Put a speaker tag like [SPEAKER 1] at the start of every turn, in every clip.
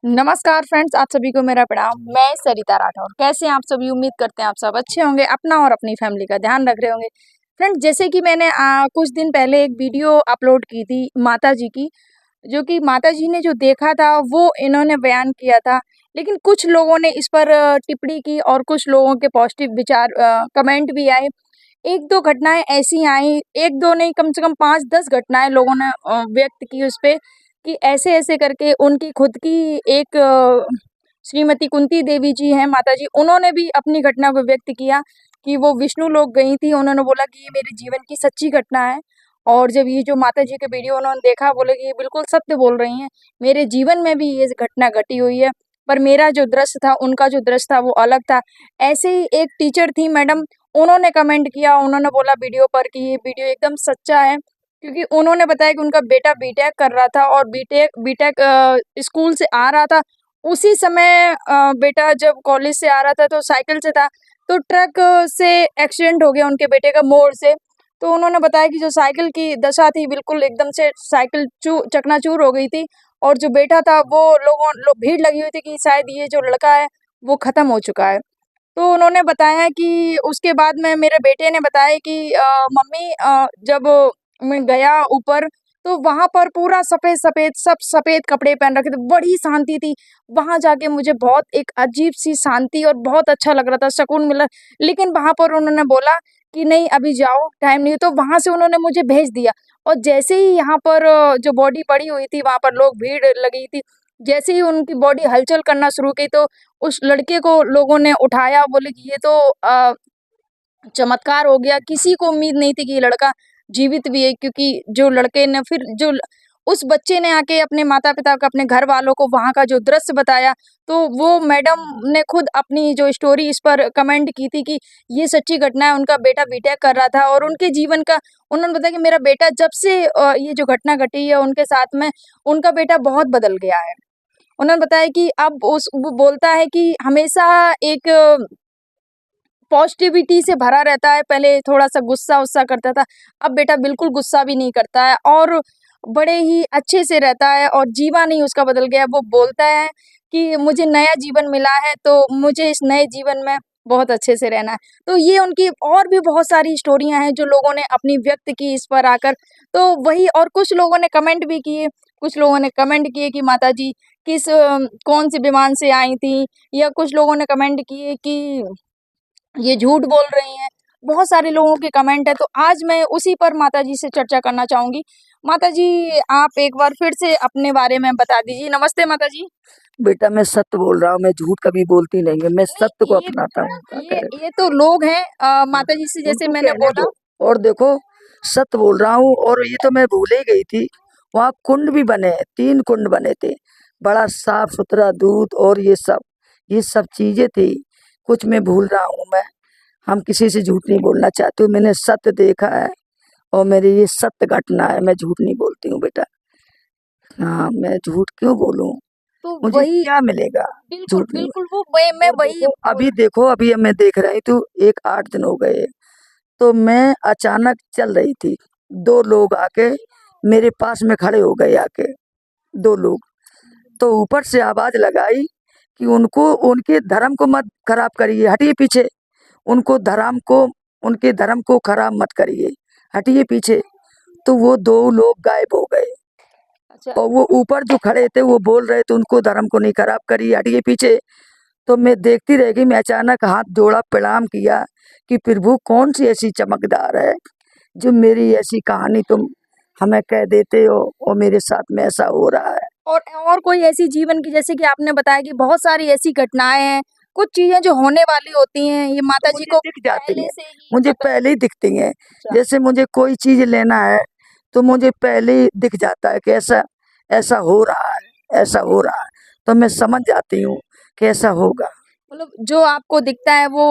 [SPEAKER 1] नमस्कार फ्रेंड्स, आप सभी को मेरा प्रणाम। मैं सरिता राठौर। कैसे हैं आप सभी? उम्मीद करते हैं आप सब अच्छे होंगे, अपना और अपनी फैमिली का ध्यान रख रहे होंगे। फ्रेंड्स, जैसे कि मैंने कुछ दिन पहले एक वीडियो अपलोड की थी माता जी की, जो कि माता जी ने जो देखा था वो इन्होंने बयान किया था। लेकिन कुछ लोगों ने इस पर टिप्पणी की और कुछ लोगों के पॉजिटिव विचार कमेंट भी आए। एक दो घटनाएं ऐसी आई, एक दो नहीं कम से कम 5-10 घटनाएं लोगों ने व्यक्त की उस पे, कि ऐसे-ऐसे करके उनकी खुद की एक श्रीमती कुंती देवी जी हैं माता जी, उन्होंने भी अपनी घटना को व्यक्त किया कि वो विष्णु लोक गई थी। उन्होंने बोला कि ये मेरे जीवन की सच्ची घटना है। और जब ये जो माता जी के वीडियो उन्होंने देखा, बोले कि ये बिल्कुल सत्य बोल रही हैं, मेरे जीवन में भी ये घटना घटी हुई है, पर मेरा जो दृश्य था, उनका जो दृश्य था वो अलग था। ऐसे ही एक टीचर थी मैडम, उन्होंने कमेंट किया, उन्होंने बोला वीडियो पर कि ये वीडियो एकदम सच्चा है, क्योंकि उन्होंने बताया कि उनका बेटा बीटेक कर रहा था और बीटेक बीटेक स्कूल से आ रहा था। उसी समय बेटा जब कॉलेज से आ रहा था तो साइकिल से था, तो ट्रक से एक्सीडेंट हो गया उनके बेटे का मोड़ से। तो उन्होंने बताया कि जो साइकिल की दशा थी, बिल्कुल एकदम से साइकिल चकनाचूर हो गई थी, और जो बेटा था वो भीड़ लगी हुई थी कि शायद ये जो लड़का है वो खत्म हो चुका है। तो उन्होंने बताया कि उसके बाद में मेरे बेटे ने बताया कि मम्मी, जब मैं गया ऊपर, तो वहाँ पर पूरा सफ़ेद-सफ़ेद, सब सफ़ेद कपड़े पहन रखे थे, बड़ी शांति थी। वहाँ जाके मुझे बहुत एक अजीब-सी शांति और बहुत अच्छा लग रहा था, सुकून मिला। लेकिन वहाँ पर उन्होंने बोला कि नहीं अभी जाओ, टाइम नहीं है, तो वहाँ से उन्होंने मुझे भेज दिया। और जैसे ही यहाँ पर जो बॉडी पड़ी हुई थी, वहाँ पर लोग भीड़ लगी थी। जैसे ही उनकी बॉडी हलचल करना शुरू की, तो उस लड़के को लोगों ने उठाया, बोले कि ये तो चमत्कार हो गया। किसी को उम्मीद नहीं थी कि ये लड़का जीवित भी है, क्योंकि जो लड़के ने फिर जो उस बच्चे ने आके अपने माता-पिता को, अपने घर वालों को वहाँ का जो दृश्य बताया, तो वो मैडम ने खुद अपनी जो स्टोरी इस पर कमेंट की थी कि ये सच्ची घटना है, उनका बेटा बीटेक कर रहा था और उनके जीवन का उन्होंने बताया कि मेरा बेटा जब से ये जो घटना घटी है उनके साथ में, उनका बेटा बहुत बदल गया है। उन्होंने बताया कि अब वो बोलता है कि हमेशा एक पॉजिटिविटी से भरा रहता है, पहले थोड़ा-सा गुस्सा-वुस्सा करता था, अब बेटा बिल्कुल गुस्सा भी नहीं करता है और बड़े ही अच्छे से रहता है और जीवन ही उसका बदल गया है। वो बोलता है कि मुझे नया जीवन मिला है, तो मुझे इस नए जीवन में बहुत अच्छे से रहना है। तो ये उनकी और भी बहुत सारी स्टोरियाँ हैं जो लोगों ने अपनी व्यक्त की इस पर आकर। तो वही, और कुछ लोगों ने कमेंट भी किए, कुछ लोगों ने कमेंट किए कि माताजी किस कौन-से विमान से आई थीं, या कुछ लोगों ने कमेंट किए कि ये झूठ बोल रही हैं। बहुत सारे लोगों के कमेंट है, तो आज मैं उसी पर माताजी से चर्चा करना चाहूँगी। माताजी, आप एक बार फिर से अपने बारे में बता दीजिए। नमस्ते माताजी।
[SPEAKER 2] बेटा मैं सत्य बोल रहा हूँ, मैं झूठ कभी बोलती नहीं है, मैं सत्य को
[SPEAKER 1] नहीं,
[SPEAKER 2] अपनाता हूँ। क्या
[SPEAKER 1] ये तो लोग हैं माताजी से, जैसे
[SPEAKER 2] उनको
[SPEAKER 1] मैंने
[SPEAKER 2] कहने
[SPEAKER 1] बोला।
[SPEAKER 2] दो। और देखो, सत्य बोल रहा हूँ। और ये तो मैं भूल ही गई थी, वहाँ कुंड भी बने हैं, 3 कुंड बने थे, बड़ा साफ सुथरा दूध और ये सब चीजें थी। कुछ मैं भूल रहा हूँ। मैं हम किसी से झूठ नहीं बोलना चाहते, मैंने सत्य देखा है और मेरी ये सत्य घटना है, मैं झूठ नहीं बोलती हूँ बेटा। हाँ, मैं झूठ क्यों बोलूँ?
[SPEAKER 1] तो
[SPEAKER 2] मुझे
[SPEAKER 1] वही,
[SPEAKER 2] क्या मिलेगा
[SPEAKER 1] बिल्कुल,
[SPEAKER 2] झूठ नहीं
[SPEAKER 1] बिल्कुल, वो मैं
[SPEAKER 2] और
[SPEAKER 1] वही बोल।
[SPEAKER 2] देखो अभी अब मैं देख रही थी, एक 8 दिन हो गए, तो मैं अचानक चल रही थी, 2 लोग आके मेरे पास में खड़े हो गए आके, 2 लोग। तो ऊपर से आवाज लगाई कि उनको उनके धर्म को मत खराब करिए, हटिए पीछे। उनको धर्म को उनके धर्म को खराब मत करिए, हटिए पीछे। तो वो 2 लोग गायब हो गए।
[SPEAKER 1] अच्छा।
[SPEAKER 2] और वो ऊपर जो खड़े थे वो बोल रहे थे उनको धर्म को नहीं खराब करिए, हटिए पीछे। तो मैं देखती रह गई। मैं अचानक हाथ जोड़ा, प्रणाम किया कि प्रभु कौन सी ऐसी चमकदार है जो मेरी ऐसी कहानी तुम हमें कह देते हो और मेरे साथ में ऐसा हो रहा है।
[SPEAKER 1] और कोई ऐसी जीवन की, जैसे कि आपने बताया कि बहुत सारी ऐसी घटनाएं हैं, कुछ चीजें जो होने वाली होती हैं, ये
[SPEAKER 2] तो
[SPEAKER 1] माताजी
[SPEAKER 2] मुझे
[SPEAKER 1] को
[SPEAKER 2] दिख जाती
[SPEAKER 1] पहले
[SPEAKER 2] हैं,
[SPEAKER 1] से ही
[SPEAKER 2] मुझे
[SPEAKER 1] पता।
[SPEAKER 2] पहले ही दिखती हैं।
[SPEAKER 1] अच्छा।
[SPEAKER 2] जैसे मुझे कोई चीज लेना है तो मुझे पहले ही दिख जाता है कि ऐसा ऐसा हो रहा है, ऐसा हो रहा है। तो मैं समझ जाती हूँ कि ऐसा होगा।
[SPEAKER 1] मतलब जो आपको दिखता है वो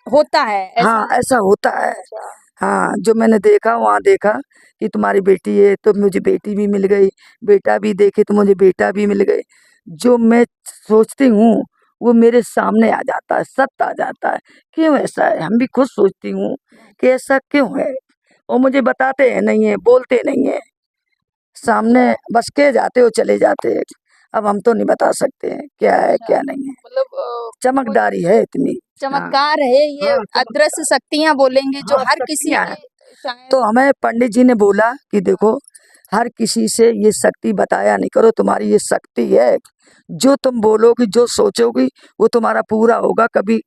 [SPEAKER 1] होता है ऐसा।
[SPEAKER 2] हाँ, ऐसा होता है।
[SPEAKER 1] अच्छा।
[SPEAKER 2] हाँ, जो मैंने देखा वहाँ देखा कि तुम्हारी बेटी है तो मुझे बेटी भी मिल गई, बेटा भी देखे तो मुझे बेटा भी मिल गए। जो मैं सोचती हूँ वो मेरे सामने आ जाता है, सत्य आ जाता है। क्यों ऐसा है? हम भी खुद सोचती हूँ कि ऐसा क्यों है? और मुझे बताते हैं नहीं है, बोलते नहीं है, सामने बस कह जाते हो चले जाते हैं। अब हम तो नहीं बता सकते हैं क्या है
[SPEAKER 1] अच्छा,
[SPEAKER 2] क्या नहीं है।
[SPEAKER 1] मतलब कोई
[SPEAKER 2] चमकदारी है इतनी। हाँ,
[SPEAKER 1] चमत्कार है ये,
[SPEAKER 2] हाँ,
[SPEAKER 1] अदृश्य शक्तियाँ बोलेंगे जो
[SPEAKER 2] हाँ,
[SPEAKER 1] हर किसी
[SPEAKER 2] शक्तियाँ हैं।
[SPEAKER 1] के शायद।
[SPEAKER 2] तो हमें पंडित जी ने बोला कि देखो, हर किसी से ये शक्ति बताया नहीं करो, तुम्हारी ये शक्ति है, जो तुम बोलोगी जो सोचोगी वो तुम्हारा पूरा होगा, कभी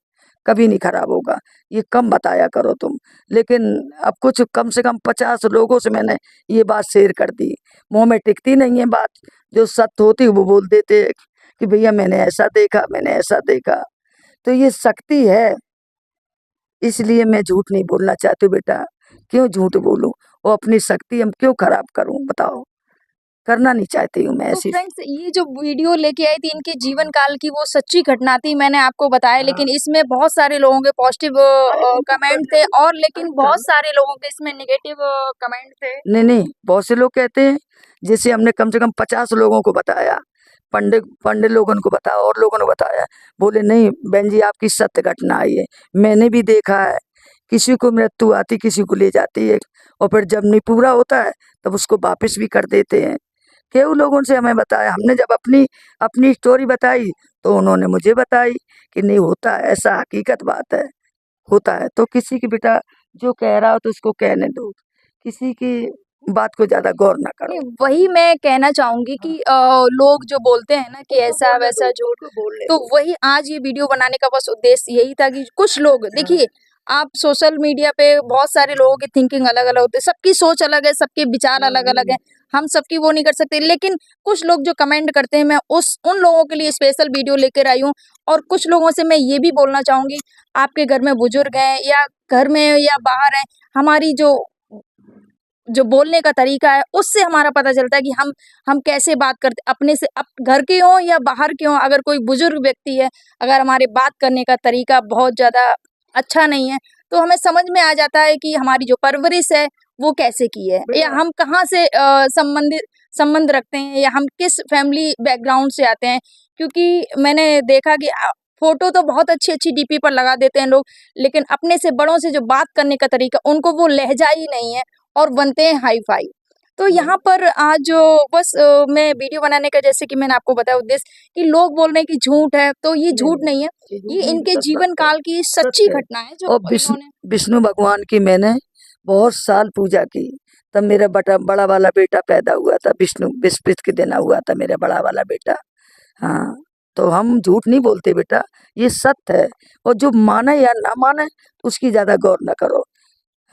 [SPEAKER 2] कभी नहीं खराब होगा, ये कम बताया करो तुम। लेकिन अब कुछ कम से कम 50 लोगों से मैंने ये बात शेयर कर दी। मुंह में टिकती नहीं है बात, जो सत्य होती वो बोल देते हैं कि भैया मैंने ऐसा देखा, मैंने ऐसा देखा। तो ये शक्ति है, इसलिए मैं झूठ नहीं बोलना चाहती हूँ बेटा। क्यों झूठ बोलूं और अपनी शक्ति हम क्यों खराब करूं, बताओ। करना नहीं चाहती हूँ मैं
[SPEAKER 1] तो
[SPEAKER 2] ऐसी।
[SPEAKER 1] फ्रेंड्स, ये जो वीडियो लेके आई थी इनके जीवन काल की, वो सच्ची घटना थी, मैंने आपको बताया।
[SPEAKER 2] हाँ,
[SPEAKER 1] लेकिन इसमें बहुत सारे लोगों के पॉजिटिव
[SPEAKER 2] अरे उनको
[SPEAKER 1] कमेंट
[SPEAKER 2] करने
[SPEAKER 1] थे,
[SPEAKER 2] दो।
[SPEAKER 1] और लेकिन
[SPEAKER 2] अच्छा,
[SPEAKER 1] बहुत सारे लोगों के इसमें नेगेटिव कमेंट थे।
[SPEAKER 2] नहीं नहीं, बहुत से लोग कहते हैं, जैसे हमने कम से कम 50 लोगों को बताया, पंडित पंडित लोगों को बताया और लोगों ने बताया, बोले नहीं बहन जी आपकी सत्य घटना आई है, मैंने भी देखा है। किसी को मृत्यु आती, किसी को ले जाती है, और फिर जब नहीं पूरा होता है तब उसको वापस भी कर देते हैं। केहू लोगों से हमें बताया, हमने जब अपनी अपनी स्टोरी बताई तो उन्होंने मुझे बताई कि नहीं होता है ऐसा, हकीकत बात है, होता है। तो किसी की बेटा जो कह रहा हो तो उसको कहने दो, किसी की बात को ज्यादा गौर ना
[SPEAKER 1] नहीं,
[SPEAKER 2] करो।
[SPEAKER 1] वही मैं कहना चाहूंगी कि लोग जो बोलते हैं ना कि
[SPEAKER 2] उसको
[SPEAKER 1] ऐसा
[SPEAKER 2] बोलने दो,
[SPEAKER 1] वैसा झूठ,
[SPEAKER 2] उसको बोलने
[SPEAKER 1] तो
[SPEAKER 2] दो।
[SPEAKER 1] वही आज ये वीडियो बनाने का बस उद्देश्य यही था कि कुछ लोग देखिए, आप सोशल मीडिया पे बहुत सारे लोगों की थिंकिंग अलग अलग होती है, सबकी सोच अलग है, सबके विचार अलग अलग है, हम सबकी वो नहीं कर सकते। लेकिन कुछ लोग जो कमेंट करते हैं, मैं उस उन लोगों के लिए स्पेशल वीडियो लेकर आई हूँ। और कुछ लोगों से मैं ये भी बोलना चाहूंगी, आपके घर में बुजुर्ग हैं या घर में या बाहर हैं, हमारी जो जो बोलने का तरीका है उससे हमारा पता चलता है कि हम कैसे बात करते, अपने से घर के हों या बाहर के हों। अगर कोई बुजुर्ग व्यक्ति है, अगर हमारे बात करने का तरीका बहुत ज़्यादा अच्छा नहीं है, तो हमें समझ में आ जाता है कि हमारी जो परवरिश है वो कैसे की है, या हम कहाँ से संबंध रखते हैं, या हम किस फैमिली बैकग्राउंड से आते हैं। क्योंकि मैंने देखा कि फोटो तो बहुत अच्छी अच्छी डीपी पर लगा देते हैं लोग, लेकिन अपने से बड़ों से जो बात करने का तरीका, उनको वो लहजा ही नहीं है और बनते हैं हाई फाई। तो यहाँ पर आज जो बस मैं वीडियो बनाने का, जैसे कि मैंने आपको बताया उद्देश्य, कि लोग बोल रहे हैं कि झूठ है, तो ये
[SPEAKER 2] नहीं
[SPEAKER 1] झूठ
[SPEAKER 2] नहीं,
[SPEAKER 1] नहीं है,
[SPEAKER 2] ये झूठ
[SPEAKER 1] ये
[SPEAKER 2] नहीं,
[SPEAKER 1] इनके
[SPEAKER 2] सच
[SPEAKER 1] जीवन
[SPEAKER 2] सत्य है,
[SPEAKER 1] काल की सच्ची
[SPEAKER 2] सत्य है।
[SPEAKER 1] घटना है जो
[SPEAKER 2] और विष्णु
[SPEAKER 1] इन्होंने।
[SPEAKER 2] विष्णु भगवान की मैंने बहुत साल पूजा की, तब मेरा बड़ा वाला बेटा पैदा हुआ था, विष्णु विस्पत के दिन हुआ था मेरा बड़ा वाला बेटा। हाँ, तो हम झूठ नहीं बोलते बेटा, ये सत्य है। और जो माने या ना माने उसकी ज्यादा गौर ना करो।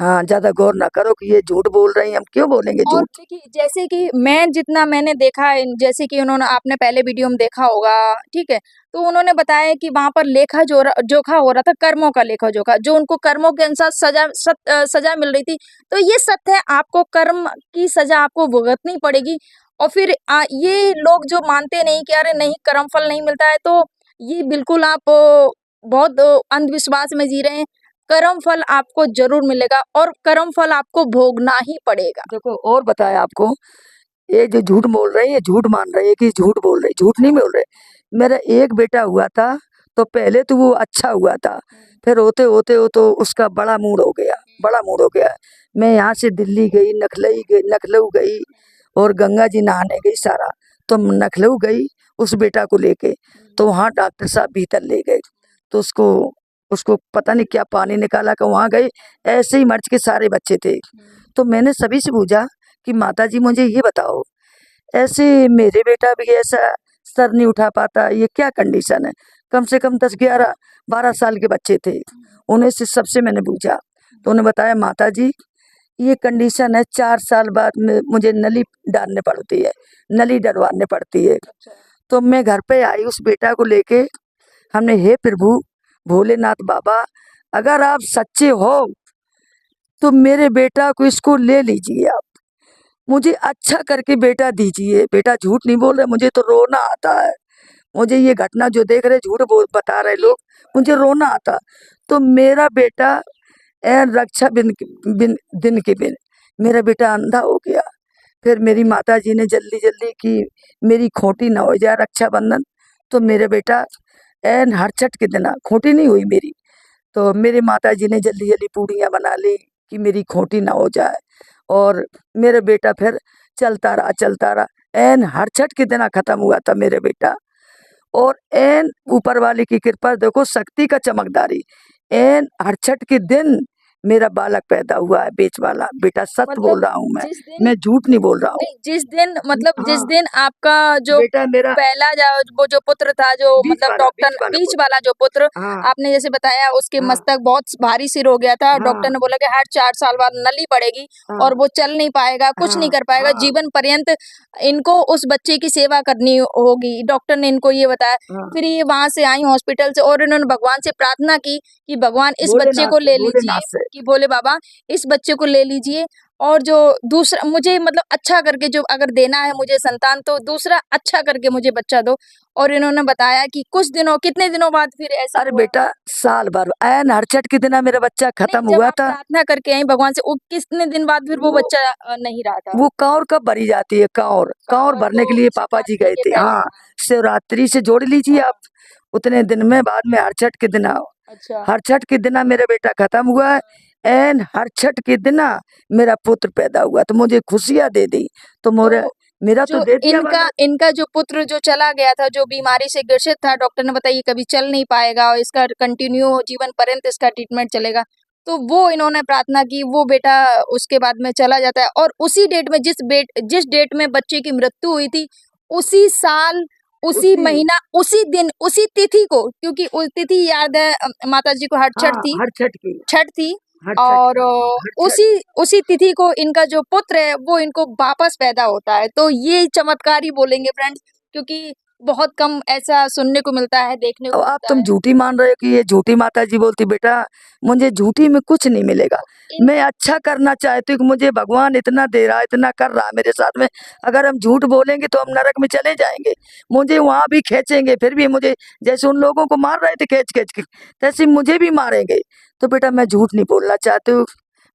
[SPEAKER 2] हाँ, ज्यादा गौर ना करो कि ये झूठ बोल रही हैं, हम क्यों बोलेंगे
[SPEAKER 1] और
[SPEAKER 2] झूठ।
[SPEAKER 1] देखिए, जैसे कि मैं जितना मैंने देखा है, जैसे कि उन्होंने, आपने पहले वीडियो में देखा होगा, ठीक है, तो उन्होंने बताया कि वहां पर जोखा हो रहा था, कर्मों का लेखा जोखा, जो उनको कर्मों के अनुसार सजा मिल रही थी। तो ये सत्य है, आपको कर्म की सजा आपको भुगतनी पड़ेगी। और फिर ये लोग जो मानते नहीं कि अरे नहीं, कर्म फल नहीं मिलता है, तो ये बिल्कुल आप बहुत अंधविश्वास में जी रहे हैं। कर्म फल आपको जरूर मिलेगा, और कर्म फल आपको भोगना ही पड़ेगा।
[SPEAKER 2] देखो और बताया आपको, ये जो झूठ बोल रहे हैं ये झूठ मान रहे हैं कि झूठ बोल रहे, झूठ नहीं बोल रहे। मेरा एक बेटा हुआ था तो पहले तो वो अच्छा हुआ था, फिर होते होते हो तो उसका बड़ा मूड हो गया, बड़ा मूड हो गया। मैं यहाँ से दिल्ली गई, नखलऊ गई और गंगा जी नहाने गई सारा। तो नखलऊ गई उस बेटा को लेके, तो वहाँ डॉक्टर साहब भीतर ले गए, तो उसको उसको पता नहीं क्या पानी निकाला कि वहाँ गई, ऐसे ही मर्ज के सारे बच्चे थे। तो मैंने सभी से पूछा कि माता जी मुझे ये बताओ, ऐसे मेरे बेटा भी ऐसा सर नहीं उठा पाता, ये क्या कंडीशन है। कम से कम 10-11-12 साल के बच्चे थे, उन्हें से सबसे मैंने पूछा, तो उन्हें बताया माता जी ये कंडीशन है, 4 साल बाद में मुझे नली डालने पड़ती है, नली डलवाने पड़ती है। तो मैं घर पे आई उस बेटा को लेके, हमने हे प्रभु भोलेनाथ बाबा, अगर आप सच्चे हो तो मेरे बेटा को इसको ले लीजिए, आप मुझे अच्छा करके बेटा दीजिए। बेटा झूठ नहीं बोल रहे, मुझे तो रोना आता है। मुझे ये घटना जो देख रहे झूठ बोल बता रहे लोग, मुझे रोना आता। तो मेरा बेटा रक्षा दिन के बिन मेरा बेटा अंधा हो गया। फिर मेरी माता जी ने जल्दी जल्दी की मेरी खोटी ना हो जाए रक्षाबंधन, तो मेरे बेटा एन हरचट के दिन खोटी नहीं हुई मेरी। तो मेरी माता जी ने जल्दी जल्दी पूड़ियाँ बना ली कि मेरी खोटी ना हो जाए, और मेरा बेटा फिर चलता रहा एन हरछठ के दिन खत्म हुआ था मेरे बेटा। और एन ऊपर वाले की कृपा, देखो शक्ति का चमकदारी, एन हरछठ के दिन मेरा बालक पैदा हुआ है, बेच वाला बेटा। सत्य
[SPEAKER 1] मतलब
[SPEAKER 2] बोल रहा हूँ
[SPEAKER 1] जिस दिन
[SPEAKER 2] मैं झूठ नहीं बोल रहा हूँ।
[SPEAKER 1] नहीं, जिस दिन मतलब जिस
[SPEAKER 2] हाँ
[SPEAKER 1] दिन आपका जो
[SPEAKER 2] बेटा मेरा
[SPEAKER 1] पहला वो जो पुत्र था, जो मतलब डॉक्टर
[SPEAKER 2] बीच वाला
[SPEAKER 1] बीच
[SPEAKER 2] पुत्र।
[SPEAKER 1] वाला जो पुत्र
[SPEAKER 2] हाँ
[SPEAKER 1] आपने जैसे बताया, उसके
[SPEAKER 2] हाँ
[SPEAKER 1] मस्तक बहुत भारी सिर हो गया था। डॉक्टर
[SPEAKER 2] हाँ
[SPEAKER 1] ने बोला कि हर 4 साल बाद नली पड़ेगी
[SPEAKER 2] हाँ
[SPEAKER 1] और वो चल नहीं पाएगा, कुछ नहीं
[SPEAKER 2] हाँ
[SPEAKER 1] कर पाएगा
[SPEAKER 2] हाँ
[SPEAKER 1] जीवन पर्यंत। इनको उस बच्चे की सेवा करनी होगी, डॉक्टर ने इनको ये बताया।
[SPEAKER 2] हाँ।
[SPEAKER 1] फिर ये वहां से आई हॉस्पिटल से और इन्होंने भगवान से प्रार्थना की कि भगवान इस बच्चे को ले लीजिए,
[SPEAKER 2] भोलेनाथ से।
[SPEAKER 1] कि भोले बाबा इस बच्चे को ले लीजिए। और जो दूसरा मुझे मतलब अच्छा करके, जो अगर देना है मुझे संतान, तो दूसरा अच्छा करके मुझे बच्चा दो। और इन्होंने बताया कि कितने दिनों बाद फिर ऐसा
[SPEAKER 2] अरे
[SPEAKER 1] हुआ।
[SPEAKER 2] बेटा साल भर एन हरछठ के दिन मेरा बच्चा
[SPEAKER 1] नहीं,
[SPEAKER 2] खत्म
[SPEAKER 1] जब
[SPEAKER 2] हुआ
[SPEAKER 1] आप
[SPEAKER 2] था।
[SPEAKER 1] प्रार्थना करके आई भगवान से, वो कितने दिन बाद फिर वो
[SPEAKER 2] वो
[SPEAKER 1] बच्चा नहीं रहा था।
[SPEAKER 2] वो कांवर कब भरी जाती है? कांवर कांवर भरने के
[SPEAKER 1] वो
[SPEAKER 2] लिए पापा जी
[SPEAKER 1] शिवरात्रि
[SPEAKER 2] गए
[SPEAKER 1] के
[SPEAKER 2] थे।
[SPEAKER 1] पहले।
[SPEAKER 2] हाँ शिवरात्रि से जोड़ लीजिए आप, उतने दिन में बाद में हरछठ के दिन
[SPEAKER 1] अच्छा।
[SPEAKER 2] हरछठ के दिन मेरा बेटा खत्म हुआ है। एन हरछठ के दिन मेरा पुत्र पैदा हुआ, तो मुझे खुशियां दे दी। तो
[SPEAKER 1] तो
[SPEAKER 2] मेरा तो
[SPEAKER 1] जो
[SPEAKER 2] दे दिया
[SPEAKER 1] इनका
[SPEAKER 2] वाला।
[SPEAKER 1] इनका जो पुत्र जो चला गया था, जो बीमारी से ग्रसित था, डॉक्टर ने बताया ये कभी चल नहीं पाएगा और इसका कंटिन्यू जीवन पर्यंत इसका ट्रीटमेंट चलेगा। तो वो इन्होंने प्रार्थना की, वो बेटा उसके बाद में चला जाता है। और उसी डेट में जिस डेट में बच्चे की मृत्यु हुई थी, उसी साल, उसी
[SPEAKER 2] उसी
[SPEAKER 1] महीना, उसी दिन, उसी तिथि को, क्योंकि उस तिथि याद है माता जी को, हर
[SPEAKER 2] हाँ
[SPEAKER 1] छठ थी।
[SPEAKER 2] हरछठ
[SPEAKER 1] और
[SPEAKER 2] हरछठ।
[SPEAKER 1] उसी उसी तिथि को इनका जो पुत्र है वो इनको वापस पैदा होता है। तो ये चमत्कार ही बोलेंगे फ्रेंड्स, क्योंकि बहुत कम ऐसा सुनने को मिलता है, देखने
[SPEAKER 2] अब
[SPEAKER 1] को
[SPEAKER 2] आप
[SPEAKER 1] मिलता
[SPEAKER 2] तुम
[SPEAKER 1] है।
[SPEAKER 2] झूठी मान रहे हो कि ये झूठी माता जी बोलती। बेटा मुझे झूठी में कुछ नहीं मिलेगा।
[SPEAKER 1] इन
[SPEAKER 2] मैं अच्छा करना चाहती हूँ कि मुझे भगवान इतना दे रहा है, इतना कर रहा है मेरे साथ में। अगर हम झूठ बोलेंगे तो हम नरक में चले जाएंगे, मुझे वहां भी खींचेंगे। फिर भी मुझे, जैसे उन लोगों को मार रहे थे खींच खींच के, तैसे मुझे भी मारेंगे। तो बेटा मैं झूठ नहीं बोलना चाहती हूँ।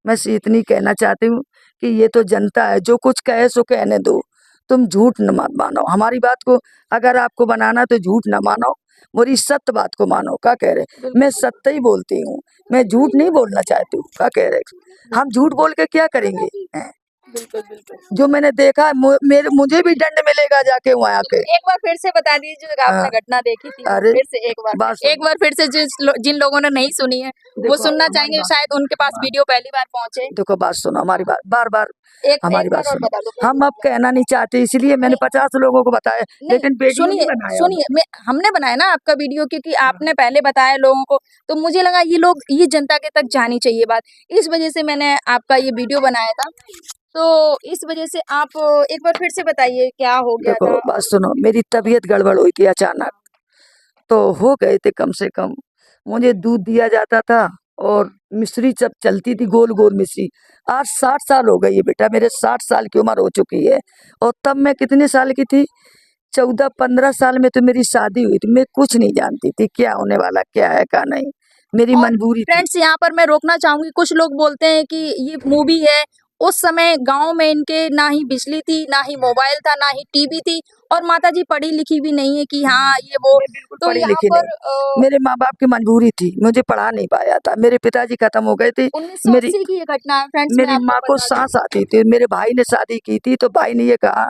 [SPEAKER 2] मैं इतनी कहना चाहती हूँ कि ये तो जनता है, जो कुछ कहे सो कहने दो। तुम झूठ न मत मानो हमारी बात को। अगर आपको बनाना तो झूठ न मानो, मेरी सत्य बात को मानो। क्या कह रहे?
[SPEAKER 1] बिल्कुल
[SPEAKER 2] मैं सत्य ही बोलती हूँ, मैं झूठ नहीं बोलना चाहती हूँ। क्या कह रहे? हम झूठ बोल के क्या करेंगे? हैं?
[SPEAKER 1] बिल्कुल बिल्कुल।
[SPEAKER 2] जो मैंने देखा है, मुझे भी दंड मिलेगा जाके वहाँ के।
[SPEAKER 1] एक बार फिर से बता दीजिए जो
[SPEAKER 2] हाँ,
[SPEAKER 1] आपने घटना देखी थी,
[SPEAKER 2] अरे
[SPEAKER 1] फिर से
[SPEAKER 2] बात सुनो,
[SPEAKER 1] एक बार फिर से जिन लोगों ने नहीं सुनी है वो
[SPEAKER 2] देखो
[SPEAKER 1] सुनना
[SPEAKER 2] हमारी
[SPEAKER 1] चाहेंगे,
[SPEAKER 2] बात
[SPEAKER 1] शायद उनके पास
[SPEAKER 2] हाँ,
[SPEAKER 1] वीडियो पहली बार पहुंचे।
[SPEAKER 2] देखो बात सुनो हमारी बात, बार बार
[SPEAKER 1] एक
[SPEAKER 2] हमारी
[SPEAKER 1] एक
[SPEAKER 2] बात
[SPEAKER 1] बार और
[SPEAKER 2] सुनो।
[SPEAKER 1] बता दो।
[SPEAKER 2] हम अब कहना नहीं चाहते, इसलिए मैंने
[SPEAKER 1] नहीं
[SPEAKER 2] 50 लोगों को बताया,
[SPEAKER 1] नहीं,
[SPEAKER 2] लेकिन वीडियो नहीं
[SPEAKER 1] सुनिए
[SPEAKER 2] बनाया
[SPEAKER 1] सुनिए,
[SPEAKER 2] उन्होंने।
[SPEAKER 1] मैं हमने बनाया ना आपका वीडियो, क्योंकि
[SPEAKER 2] हाँ,
[SPEAKER 1] आपने पहले बताया लोगों को, तो मुझे लगा ये जनता के तक जानी चाहिए बात, इस वजह से मैंने आपका ये वीडियो बनाया था। तो इस वजह से आप एक बार फिर से बताइए क्या हो गया
[SPEAKER 2] देखो
[SPEAKER 1] था।
[SPEAKER 2] बात सुनो, मेरी तबीयत गड़बड़ हुई थी अचानक। तो हो गए थे कम से कम, मुझे दूध दिया जाता था और मिश्री जब चलती थी गोल गोल मिश्री। आज 60 साल हो गई है बेटा, मेरे 60 साल की उम्र हो चुकी है। और तब मैं कितने साल की थी? 14-15 साल में तो मेरी शादी हुई थी। मैं कुछ नहीं जानती थी क्या होने वाला, क्या है क्या नहीं। मेरी
[SPEAKER 1] और
[SPEAKER 2] मजबूरी थी।
[SPEAKER 1] फ्रेंड्स यहाँ पर मैं रोकना चाहूंगी, कुछ लोग बोलते हैं कि ये मूवी है। उस समय गांव में इनके ना ही बिजली थी, ना ही मोबाइल था, ना ही टीवी थी, और माताजी पढ़ी लिखी भी नहीं है कि हाँ ये वो।
[SPEAKER 2] मैं बिल्कुल
[SPEAKER 1] तो
[SPEAKER 2] पढ़ी
[SPEAKER 1] यहाँ
[SPEAKER 2] लिखी नहीं।
[SPEAKER 1] पर
[SPEAKER 2] मेरे माँ बाप की मजबूरी थी, मुझे पढ़ा नहीं पाया था। मेरे पिताजी खत्म हो गए थे। मेरी
[SPEAKER 1] 1980 की ये घटना है फ्रेंड्स, मैं
[SPEAKER 2] मेरी
[SPEAKER 1] आपको
[SPEAKER 2] माँ को
[SPEAKER 1] बता दूं।
[SPEAKER 2] सांस आती थी। मेरे भाई ने शादी की थी, तो भाई ने ये कहा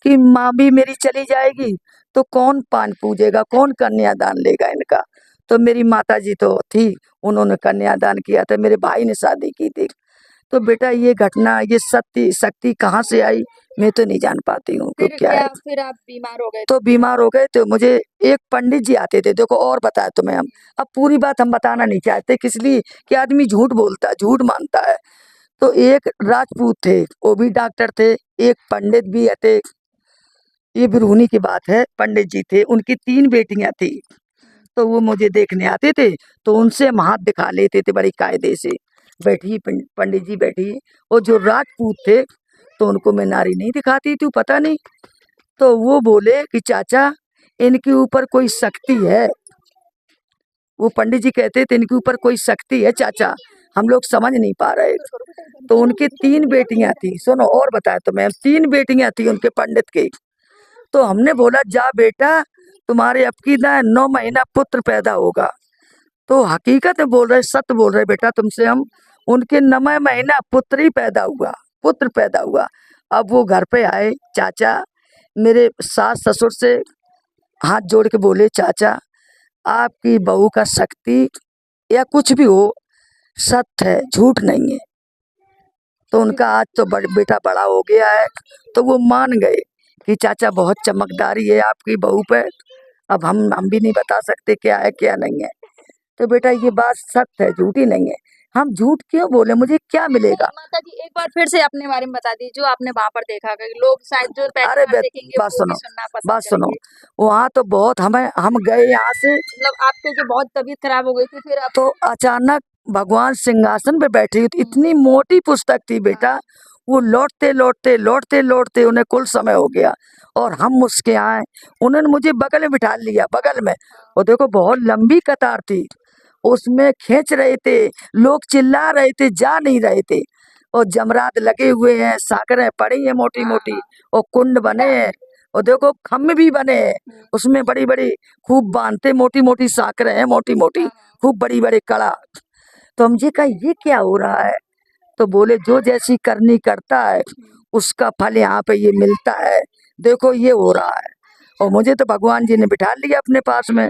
[SPEAKER 2] कि माँ भी मेरी चली जाएगी तो कौन पान पूजेगा, कौन कन्यादान लेगा इनका। तो मेरी माता जी तो थी, उन्होंने कन्यादान किया था। मेरे भाई ने शादी की थी। तो बेटा ये घटना, ये सत्य शक्ति कहाँ से आई मैं तो नहीं जान पाती हूँ कि क्या है।
[SPEAKER 1] फिर आप बीमार हो गए
[SPEAKER 2] तो बीमार हो गए तो मुझे एक पंडित जी आते थे। देखो और बताया तुम्हें हम, अब पूरी बात हम बताना नहीं चाहते, किस लिए कि आदमी झूठ बोलता है, झूठ मानता है। तो एक राजपूत थे, वो भी डॉक्टर थे। एक पंडित भी थे। ये बिरहूनी की बात है, पंडित जी थे, उनकी 3 बेटियां थी। तो वो मुझे देखने आते थे, तो उनसे हम हाथ दिखा लेते थे बड़ी कायदे से। बैठी पंडित जी बैठी। और जो राजपूत थे तो उनको मैं नारी नहीं दिखाती थी, पता नहीं। तो वो बोले कि चाचा इनके ऊपर कोई शक्ति है। वो पंडित जी कहते थे इनके ऊपर कोई शक्ति है चाचा, हम लोग समझ नहीं पा रहे। तो उनकी 3 बेटियां थी। सुनो और बताया तो मैं, 3 बेटियां थी उनके पंडित की। तो हमने बोला जा बेटा, तुम्हारे अब की ना 9 महीना पुत्र पैदा होगा। तो हकीकत में बोल रहे, सत्य बोल रहे बेटा तुमसे हम। उनके 9वें महीना पुत्र ही पैदा हुआ, पुत्र पैदा हुआ। अब वो घर पे आए, चाचा मेरे सास ससुर से हाथ जोड़ के बोले, चाचा आपकी बहू का शक्ति या कुछ भी हो सत्य है, झूठ नहीं है। तो उनका आज तो बेटा बड़ा हो गया है, तो वो मान गए कि चाचा बहुत चमकदारी है आपकी बहू पे। अब हम भी नहीं बता सकते क्या है क्या नहीं है। तो बेटा ये बात सत्य है, झूठी नहीं है। हम झूठ क्यों बोले, मुझे क्या मिलेगा।
[SPEAKER 1] माता जी एक बार फिर से अपने बारे में बता दी, जो आपने वहां पर देखा, लोग शायद जो पहली
[SPEAKER 2] अरे
[SPEAKER 1] बार देखेंगे
[SPEAKER 2] बात
[SPEAKER 1] वो भी
[SPEAKER 2] सुनो,
[SPEAKER 1] सुनना
[SPEAKER 2] बात
[SPEAKER 1] पसंद
[SPEAKER 2] सुनो।
[SPEAKER 1] करेंगे।
[SPEAKER 2] वहाँ तो बहुत हम गए यहाँ से,
[SPEAKER 1] मतलब आपके जो बहुत तबीयत खराब हो गई थी, फिर आप
[SPEAKER 2] तो अचानक भगवान सिंहासन पे बैठे हुए थे। इतनी मोटी पुस्तक थी बेटा, वो लौटते लौटते लौटते लौटते उन्हें कुल समय हो गया और हम उसके आए। उन्होंने मुझे बगल में बिठा लिया, बगल में। और देखो बहुत लंबी कतार थी, उसमें खींच रहे थे लोग, चिल्ला रहे थे, जा नहीं रहे थे। और जमरात लगे हुए हैं, साकरें पड़ी हैं मोटी मोटी, और कुंड बने हैं, और देखो खम्भ भी बने हैं, उसमें बड़ी बड़ी खूब बांधते, मोटी मोटी साकरें हैं, मोटी मोटी खूब बड़ी बड़ी कड़ा। तो हम जी कहा ये क्या हो रहा है। तो बोले जो जैसी करनी करता है उसका फल यहाँ पे ये मिलता है, देखो ये हो रहा है। और मुझे तो भगवान जी ने बिठा लिया अपने पास में।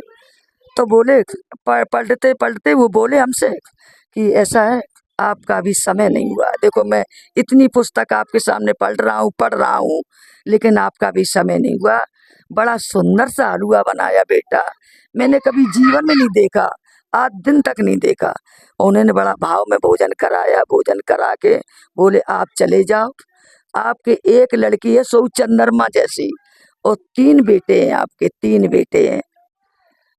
[SPEAKER 2] तो बोले पलटते पलटते वो बोले हमसे कि ऐसा है, आपका अभी समय नहीं हुआ। देखो मैं इतनी पुस्तक आपके सामने पढ़ रहा हूँ, लेकिन आपका अभी समय नहीं हुआ। बड़ा सुंदर सा हलवा बनाया बेटा, मैंने कभी जीवन में नहीं देखा, आज दिन तक नहीं देखा। उन्होंने बड़ा भाव में भोजन कराया, भोजन करा के बोले आप चले जाओ, आपके एक लड़की है सौ चंद्रमा जैसी, और 3 बेटे हैं आपके, 3 बेटे हैं।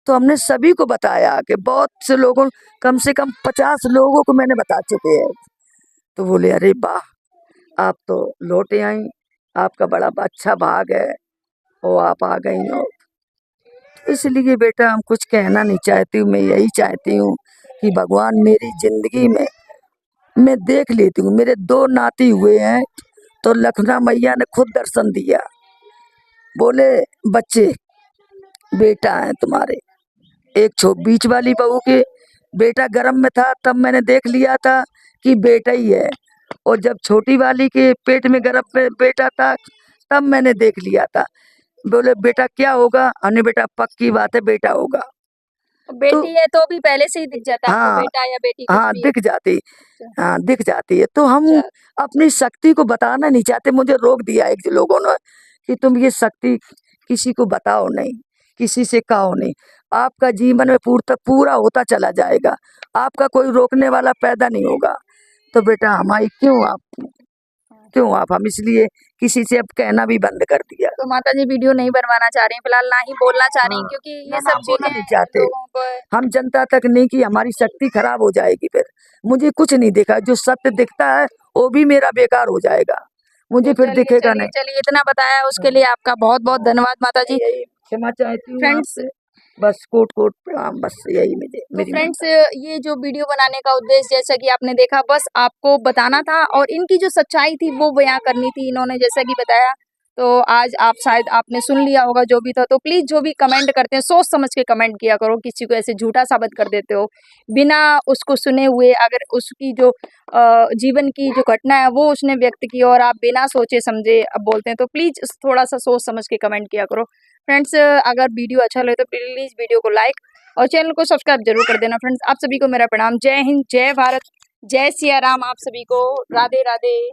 [SPEAKER 2] तो हमने सभी को बताया कि बहुत से लोगों, कम से कम 50 लोगों को मैंने बता चुके हैं। तो बोले अरे वाह, आप तो लौटे आई, आपका बड़ा अच्छा भाग है, और आप आ गई हो। तो इसलिए बेटा हम कुछ कहना नहीं चाहती हूँ, मैं यही चाहती हूँ कि भगवान मेरी जिंदगी में मैं देख लेती हूँ। मेरे 2 नाती हुए हैं, तो लखना मैया ने खुद दर्शन दिया, बोले बच्चे बेटा है तुम्हारे। एक बीच वाली बहू के बेटा गर्भ में था, तब मैंने देख लिया था कि बेटा ही है, और जब छोटी वाली के पेट में गर्भ में बेटा था तब मैंने देख लिया था। बोले बेटा क्या होगा, हमने बेटा पक्की बात है बेटा होगा। तो
[SPEAKER 1] बेटी है तो भी पहले से ही दिख जाता है आपको,
[SPEAKER 2] हाँ,
[SPEAKER 1] बेटा या बेटी कुछ
[SPEAKER 2] हाँ
[SPEAKER 1] भी है।
[SPEAKER 2] दिख जाती,
[SPEAKER 1] अच्छा,
[SPEAKER 2] हाँ दिख जाती है। तो हम
[SPEAKER 1] अच्छा।
[SPEAKER 2] अपनी शक्ति को बताना नहीं चाहते। मुझे रोक दिया एक लोगों ने कि तुम ये शक्ति किसी को बताओ नहीं, किसी से कहो नहीं, आपका जीवन में पूरा होता चला जाएगा, आपका कोई रोकने वाला पैदा नहीं होगा। तो बेटा हमारी क्यों आप हम इसलिए किसी से अब कहना भी बंद कर दिया।
[SPEAKER 1] तो माता जी वीडियो नहीं बनवाना चाह रही हैं, फिलहाल ना ही बोलना चाह रही हैं,
[SPEAKER 2] हाँ,
[SPEAKER 1] क्योंकि
[SPEAKER 2] ना
[SPEAKER 1] ये
[SPEAKER 2] ना
[SPEAKER 1] सब
[SPEAKER 2] हम बोलना नहीं चाहते,
[SPEAKER 1] लोगों को।
[SPEAKER 2] हम जनता तक नहीं कि हमारी शक्ति खराब हो जाएगी। फिर मुझे कुछ नहीं दिखा, जो सत्य दिखता है वो भी मेरा बेकार हो जाएगा, मुझे फिर
[SPEAKER 1] चलिए
[SPEAKER 2] दिखेगा
[SPEAKER 1] चलिए
[SPEAKER 2] नहीं।
[SPEAKER 1] चलिए, इतना बताया उसके लिए आपका बहुत बहुत धन्यवाद माता जी।
[SPEAKER 2] यही क्षमा चाहती हूँ
[SPEAKER 1] फ्रेंड्स,
[SPEAKER 2] आपसे, बस कोट कोट प्रणाम, बस यही
[SPEAKER 1] तो
[SPEAKER 2] मेरी
[SPEAKER 1] फ्रेंड्स
[SPEAKER 2] मनता है।
[SPEAKER 1] ये जो वीडियो बनाने का उद्देश्य जैसा कि आपने देखा, बस आपको बताना था और इनकी जो सच्चाई थी वो बयां करनी थी इन्होंने जैसा कि बताया। तो आज आप शायद आपने सुन लिया होगा जो भी था। तो प्लीज़ जो भी कमेंट करते हैं सोच समझ के कमेंट किया करो, किसी को ऐसे झूठा साबित कर देते हो बिना उसको सुने हुए। अगर उसकी जो जीवन की जो घटना है वो उसने व्यक्त की और आप बिना सोचे समझे अब बोलते हैं, तो प्लीज़ थोड़ा सा सोच समझ के कमेंट किया करो। फ्रेंड्स अगर वीडियो अच्छा लगे तो प्लीज़ वीडियो को लाइक और चैनल को सब्सक्राइब जरूर कर देना। फ्रेंड्स आप सभी को मेरा प्रणाम। जय हिंद, जय भारत, जय सिया राम। आप सभी को राधे राधे।